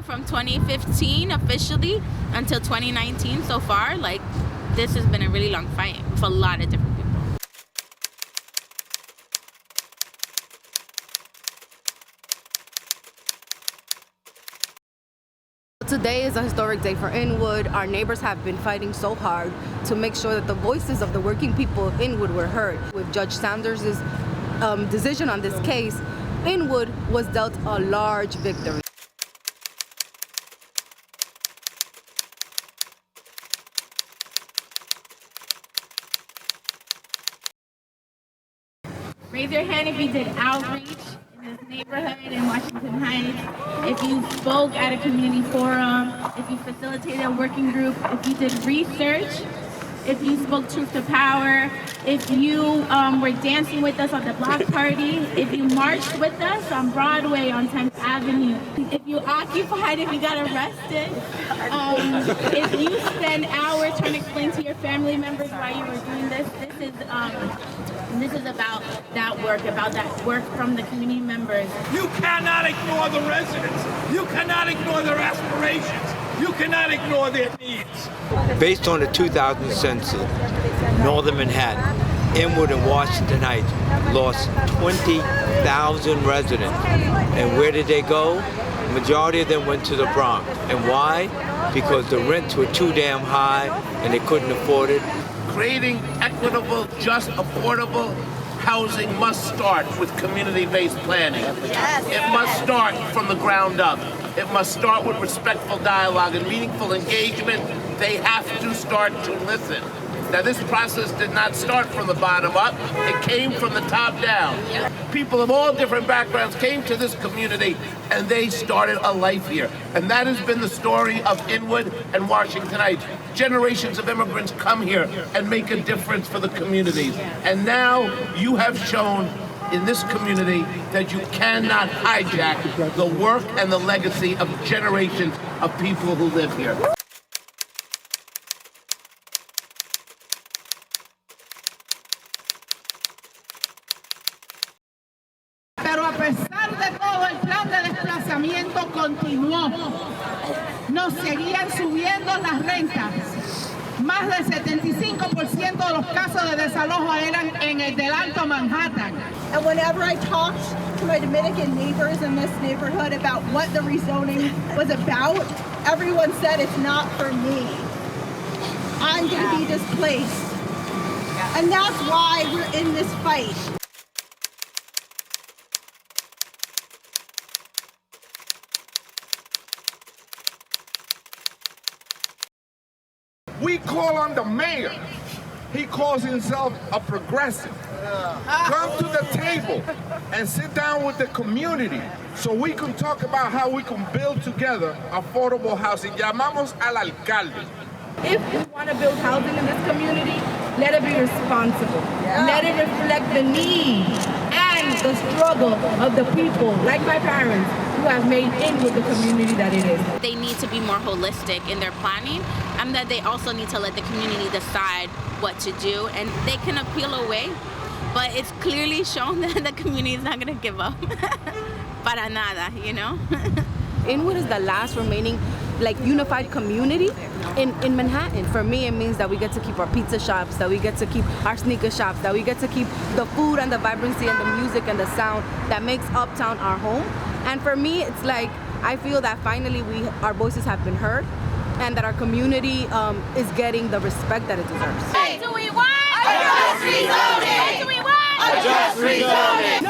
from 2015 officially until 2019 so far, like, this has been a really long fight with a lot of different people. Today is a historic day for Inwood. Our neighbors have been fighting so hard to make sure that the voices of the working people of Inwood were heard. With Judge Saunders' decision on this case, Inwood was dealt a large victory. Raise your hand if you did outreach in this neighborhood in Washington Heights, if you spoke at a community forum, if you facilitated a working group, if you did research, if you spoke truth to power, if you were dancing with us on the block party, if you marched with us on Broadway, on 10th Avenue, if you occupied, if you got arrested, if you spend hours trying to explain to your family members why you were doing this, this is about that work from the community members. You cannot ignore the residents. You cannot ignore their aspirations. You cannot ignore their needs. Based on the 2000 census, Northern Manhattan, Inwood and Washington Heights lost 20,000 residents. And where did they go? The majority of them went to the Bronx. And why? Because the rents were too damn high and they couldn't afford it. Creating equitable, just, affordable housing must start with community-based planning. Yes. It must start from the ground up. It must start with respectful dialogue and meaningful engagement. They have to start to listen. Now, this process did not start from the bottom up. It came from the top down. People of all different backgrounds came to this community and they started a life here. And that has been the story of Inwood and Washington Heights. Generations of immigrants come here and make a difference for the communities. And now you have shown in this community that you cannot hijack the work and the legacy of generations of people who live here. Pero a pesar de todo, el plan de desplazamiento continuó. Nos seguían subiendo las rentas. Más del 75% de los casos de desalojo eran en el del Alto Manhattan. And whenever I talked to my Dominican neighbors in this neighborhood about what the rezoning was about, everyone said it's not for me. I'm going to be displaced. And that's why we're in this fight. We call on the mayor. He calls himself a progressive. Come to the table and sit down with the community so we can talk about how we can build together affordable housing. Llamamos al alcalde. If we want to build housing in this community, let it be responsible. Let it reflect the need and the struggle of the people, like my parents, who have made Inwood the community that it is. They need to be more holistic in their planning, and that they also need to let the community decide what to do, and they can appeal away, but it's clearly shown that the community is not going to give up. Para nada, you know? Inwood is the last remaining unified community in Manhattan. For me, it means that we get to keep our pizza shops, that we get to keep our sneaker shops, that we get to keep the food and the vibrancy and the music and the sound that makes Uptown our home. And for me, it's like, I feel that finally our voices have been heard and that our community is getting the respect that it deserves. What do we want? A just rezoning! What do we want? A just rezoning!